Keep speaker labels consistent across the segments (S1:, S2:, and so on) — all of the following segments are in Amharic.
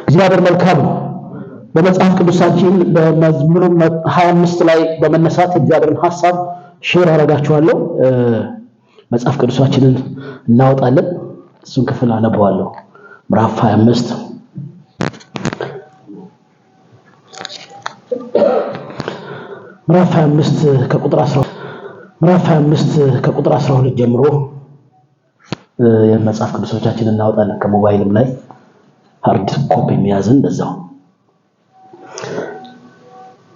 S1: እግዚአብሔር መልካም ነው። በመጽሐፍ ቅዱሳችን በመዝሙር 25 ላይ በመነሳት እግዚአብሔርን ሐሳብ ሼር አደርጋችኋለሁ። መጽሐፍ ቅዱሳችንን እናወጣለን። እሱን ክፍል አነበዋለሁ። ምዕራፍ 25 ከቁጥር 12 ጀምሮ የመጽሐፍ ቅዱሶቻችንን እናወጣለን። ከሞባይልም ላይ ሃርድ ኮፒ የሚያዝን እንደዛው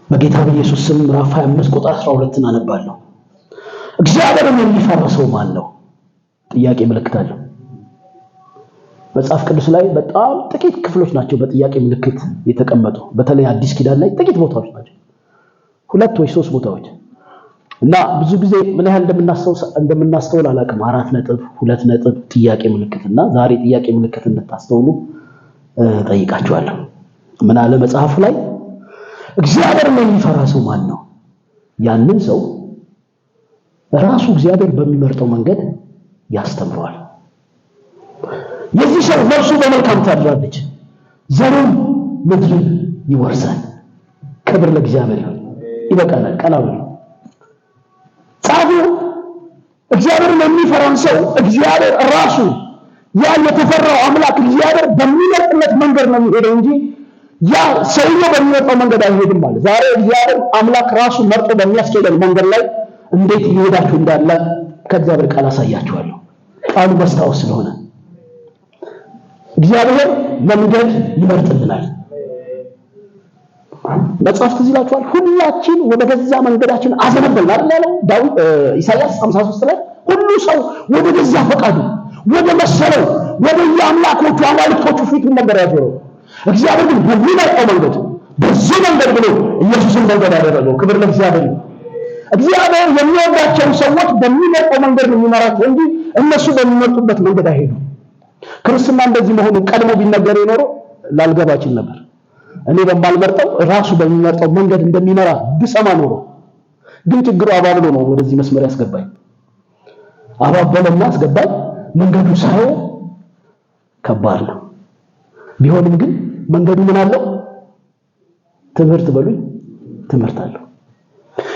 S1: በጌታ በኢየሱስ ስም ምዕራፍ 25 ቁጥር 12 አነባለሁ። እግዚአብሔርን የሚፈራ ሰው ማን ነው? ጥያቄ ምልክት አለው። መጽሐፍ ቅዱስ ላይ በጣም ጥቂት ክፍሎች ናቸው በጥያቄ ምልክት የተቀመጡ። በተለይ አዲስ ኪዳን ላይ ጥቂት ቦታዎች ናቸው፣ 2 ወይ 3 ቦታዎች እና ብዙ ጊዜ ምን ያህል እንደምናስተውል አላውቅም። 4 ነጥብ 2 ነጥብ ጥያቄ ምልክት እና ዛሬ ጥያቄ ምልክት እንድታስተውሉ ጠይቃችኋለሁ። ምን አለ መጽሐፉ ላይ? እግዚአብሔርን የሚፈራ ሰው ማን ነው? ያንን ሰው ራሱ እግዚአብሔር በሚመርጠው መንገድ ያስተምረዋል። የዚህ ሰው ነፍሱ በመልካም ታድራለች፣ ዘሩም ምድርን ይወርሳል። ክብር ለእግዚአብሔር ይሁን። ይበቃናል። ቀላሉ ጻፉ። እግዚአብሔርን የሚፈራን ሰው እግዚአብሔር ራሱ ያ የተፈራው አምላክ እግዚአብሔር በሚመርጥለት መንገድ ነው የሚሄደው እንጂ ያ ሰውየው በሚመርጠው መንገድ አይሄድም ማለት። ዛሬ እግዚአብሔር አምላክ ራሱ መርጦ በሚያስኬደን መንገድ ላይ እንዴት እየሄዳችሁ እንዳለ ከእግዚአብሔር ቃል አሳያችኋለሁ። ቃሉ መስታወት ስለሆነ እግዚአብሔር መንገድ ይመርጥልናል። መጽሐፍ ትዝ ይላችኋል። ሁላችን ወደ ገዛ መንገዳችን አዘነበልን አይደል ያለው ዳዊት ኢሳይያስ 53 ላይ ሁሉ ሰው ወደ ገዛ ፈቃዱ ወደ መሰለው ወደ የአምላኮቹ አማልክቶቹ ፊቱን ነበር ያዞረው። እግዚአብሔር ግን በሚመርጠው መንገድ በዚህ መንገድ ብሎ ኢየሱስን መንገድ ያደረገው። ክብር ለእግዚአብሔር። እግዚአብሔር የሚወዳቸው ሰዎች በሚመርጠው መንገድ ነው የሚመራቸው እንጂ እነሱ በሚመርጡበት መንገድ አይሄዱም። ክርስትና እንደዚህ መሆኑን ቀድሞ ቢነገር የኖረው ላልገባችን ነበር። እኔ በማልመርጠው ራሱ በሚመርጠው መንገድ እንደሚመራ ብሰማ ኖሮ። ግን ችግሩ አባብሎ ነው ወደዚህ መስመር ያስገባኝ። አባበለና አስገባኝ። መንገዱ ሳይሆን ከባድ ነው። ቢሆንም ግን መንገዱ ምን አለው? ትምህርት በሉኝ፣ ትምህርት አለው።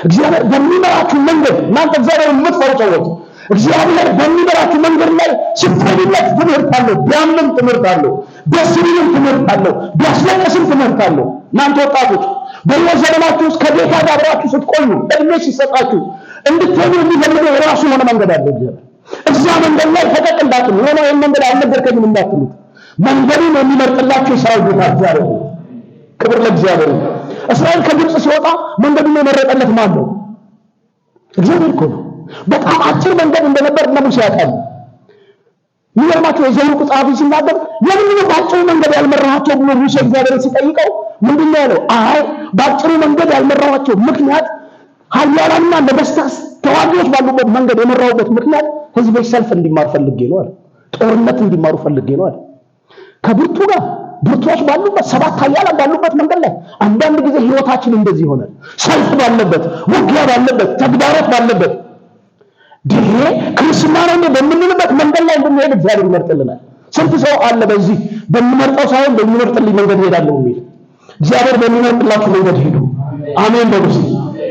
S1: እግዚአብሔር በሚመራችሁ መንገድ እናንተ እግዚአብሔር የምትፈሩ ሰዎች እግዚአብሔር በሚመራችሁ መንገድ ላይ ስትሄዱለት ትምህርት አለው። ቢያምንም ትምህርት አለው፣ ቢያስብም ትምህርት አለው፣ ቢያስለቅስም ትምህርት አለው። እናንተ ወጣቶች በሕይወት ዘመናችሁ ውስጥ ከጌታ ጋር አብራችሁ ስትቆዩ እድሜ ሲሰጣችሁ እንድትሄዱ የሚፈልገው የራሱ የሆነ መንገድ አለው። እዛ መንገድ ላይ ፈቀቅ እንዳትሉ፣ ሆኖ ይህን መንገድ አልነገርከኝም እንዳትሉት። መንገዱን የሚመርጥላችሁ የሰራዊት ጌታ እግዚአብሔር ነው። ክብር ለእግዚአብሔር። እስራኤል ከግብፅ ሲወጣ መንገዱን የመረጠለት ማን ነው? እግዚአብሔር እኮ ነው። በጣም አጭር መንገድ እንደነበር እነ ሙሴ ያውቃሉ። የሚገርማቸው የዘኍልቍ ጸሐፊ ሲናገር ለምን በአጭሩ መንገድ ያልመራሃቸው ብሎ ሙሴ እግዚአብሔርን ሲጠይቀው ምንድን ነው ያለው? አይ በአጭሩ መንገድ ያልመራኋቸው ምክንያት ኃያላንና ነገሥታት ተዋጊዎች ባሉበት መንገድ የመራሁበት ምክንያት ሕዝቦች ሰልፍ እንዲማሩ ፈልጌ ነው አለ። ጦርነት እንዲማሩ ፈልጌ ነው አለ። ከብርቱ ጋር ብርቱዎች ባሉበት፣ 7 ኃያላን ባሉበት መንገድ ላይ አንዳንድ ጊዜ ህይወታችን እንደዚህ ይሆናል። ሰልፍ ባለበት፣ ውጊያ ባለበት፣ ተግዳሮት ባለበት ድሬ ክርስትና ነው በምንልበት መንገድ ላይ እንድንሄድ እግዚአብሔር ይመርጥልናል። ስንት ሰው አለ በዚህ በሚመርጠው ሳይሆን በሚመርጥልኝ መንገድ ሄዳለሁ የሚል። እግዚአብሔር በሚመርጥላችሁ መንገድ ሄዱ። አሜን በሉ።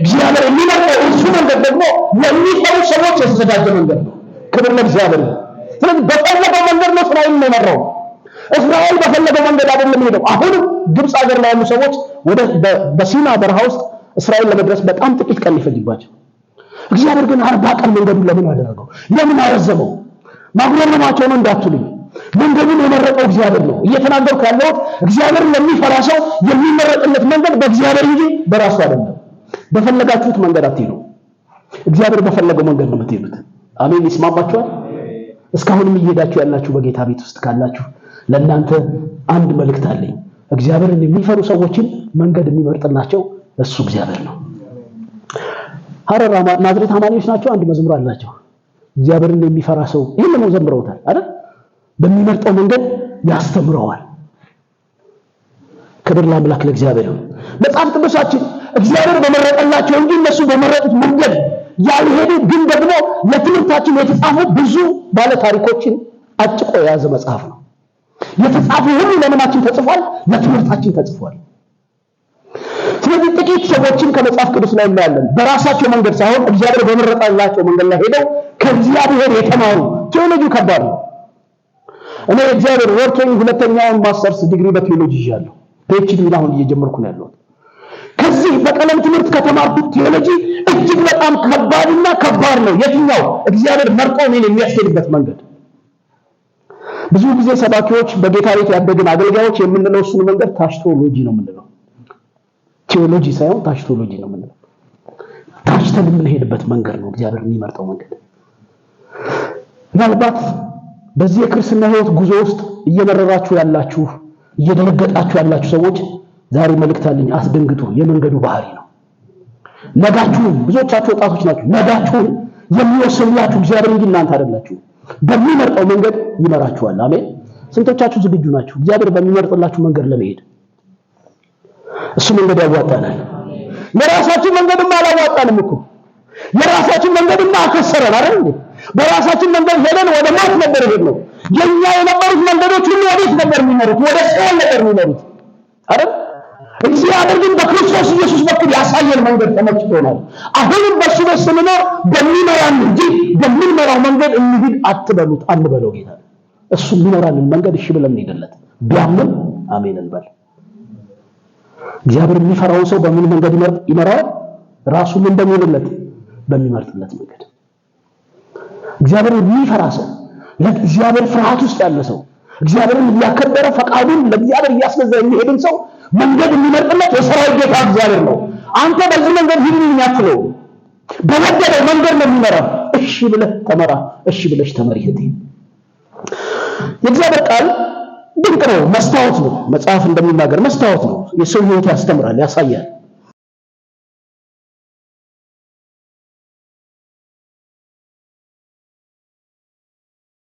S1: እግዚአብሔር የሚመርጠው እሱ መንገድ ደግሞ ለሚፈሩ ሰዎች የተዘጋጀ መንገድ ነው። ክብር ለእግዚአብሔር። ስለዚህ በፈለገው መንገድ ነው እስራኤል የመራው። እስራኤል በፈለገው መንገድ አይደለም ሄደው። አሁንም ግብፅ ሀገር ላይ ያሉ ሰዎች በሲና በረሃ ውስጥ እስራኤል ለመድረስ በጣም ጥቂት ቀን ይፈጅባቸው። እግዚአብሔር ግን 40 ቀን መንገዱን ለምን አደረገው? ለምን አረዘመው? ማጉረምረማቸው ነው እንዳትሉኝ። መንገዱን የመረጠው እግዚአብሔር ነው። እየተናገርኩ ያለሁት እግዚአብሔርን ለሚፈራ ሰው የሚመረጥለት መንገድ በእግዚአብሔር እንጂ በራሱ አይደለም። በፈለጋችሁት መንገድ አትሄዱ። እግዚአብሔር በፈለገው መንገድ ነው የምትሄዱት። አሜን። ይስማማችኋል? እስካሁንም እየሄዳችሁ ያላችሁ በጌታ ቤት ውስጥ ካላችሁ ለእናንተ አንድ መልእክት አለኝ። እግዚአብሔርን የሚፈሩ ሰዎችን መንገድ የሚመርጥላቸው እሱ እግዚአብሔር ነው። ሐረር ናዝሬት አማኞች ናቸው። አንድ መዝሙር አላቸው። እግዚአብሔርን የሚፈራ ሰው ይሄን ነው ዘምረውታል አይደል? በሚመርጠው መንገድ ያስተምረዋል። ክብር ለአምላክ ለእግዚአብሔር ነው። መጽሐፍ ቅዱሳችን እግዚአብሔር በመረጠላቸው እንጂ እነሱ በመረጡት መንገድ ያልሄዱ ግን ደግሞ ለትምህርታችን የተጻፉ ብዙ ባለ ታሪኮችን አጭቆ የያዘ መጽሐፍ ነው። የተጻፈ ሁሉ ለምናችን ተጽፏል? ለትምህርታችን ተጽፏል። ስለዚህ ጥቂት ሰዎችን ከመጽሐፍ ቅዱስ ላይ እናያለን። በራሳቸው መንገድ ሳይሆን እግዚአብሔር በመረጣላቸው መንገድ ላይ ሄደው ከእግዚአብሔር የተማሩ። ቴዎሎጂ ከባድ ነው። እኔ እግዚአብሔር ወርቶኝ ሁለተኛውን ማስተርስ ዲግሪ በቴዎሎጂ ይዣለሁ። ፒኤችዲ አሁን እየጀመርኩ ነው ያለሁት። ከዚህ በቀለም ትምህርት ከተማርኩት ቴዎሎጂ እጅግ በጣም ከባድና ከባድ ነው። የትኛው? እግዚአብሔር መርጦ እኔን የሚያስኬድበት መንገድ። ብዙ ጊዜ ሰባኪዎች፣ በጌታ ቤት ያደግን አገልጋዮች የምንለው እሱን መንገድ ታሽቶሎጂ ነው የምንለው። ቴዎሎጂ ሳይሆን ታሽቶሎጂ ነው የምንለው። ታሽተን የምንሄድበት መንገድ ነው እግዚአብሔር የሚመርጠው መንገድ። ምናልባት በዚህ የክርስትና ሕይወት ጉዞ ውስጥ እየመረራችሁ ያላችሁ፣ እየደነገጣችሁ ያላችሁ ሰዎች ዛሬ መልእክት አለኝ። አስደንግጡ። የመንገዱ ባህሪ ነው። ነጋችሁን፣ ብዙዎቻችሁ ወጣቶች ናችሁ፣ ነጋችሁን የሚወስንላችሁ እግዚአብሔር እንጂ እናንተ አይደላችሁ። በሚመርጠው መንገድ ይመራችኋል። አሜን። ስንቶቻችሁ ዝግጁ ናችሁ እግዚአብሔር በሚመርጥላችሁ መንገድ ለመሄድ? እሱ መንገድ ያዋጣናል። የራሳችን መንገድማ አላዋጣንም እኮ። የራሳችን መንገድማ አከሰረን አይደል እንዴ? በራሳችን መንገድ ሄደን ወደ ሞት ነበር ሄድነው። የኛ የነበሩት መንገዶች ሁሉ ወዴት ነበር የሚመሩት? ወደ ሲኦል ነበር የሚመሩት አይደል? እግዚአብሔር ግን በክርስቶስ ኢየሱስ በኩል ያሳየን መንገድ ተመችቶናል። አሁንም በሱ ቤት ስንኖር በሚመራን እንጂ በሚመራው መንገድ እንሂድ አትበሉት፣ አንበለው። ጌታ እሱ የሚመራንን መንገድ እሺ ብለን እንሂድለት። ቢያምን አሜን እንበል። እግዚአብሔር የሚፈራውን ሰው በምን መንገድ ይመራዋል? ራሱን እንደሚልለት በሚመርጥለት መንገድ። እግዚአብሔር የሚፈራ ሰው፣ ለእግዚአብሔር ፍርሃት ውስጥ ያለ ሰው፣ እግዚአብሔርን እያከበረ ፈቃዱን ለእግዚአብሔር እያስገዛ የሚሄድን ሰው መንገድ የሚመርጥለት የሰራዊት ጌታ እግዚአብሔር ነው። አንተ በዚህ መንገድ ሂድ የሚያትለው በመደበው መንገድ ነው የሚመራ። እሺ ብለህ ተመራ፣ እሺ ብለሽ ተመሪ እህቴ። የእግዚአብሔር ቃል ድንቅ ነው። መስታወት ነው። መጽሐፍ እንደሚናገር መስታወት ነው። የሰው ሕይወት ያስተምራል፣ ያሳያል።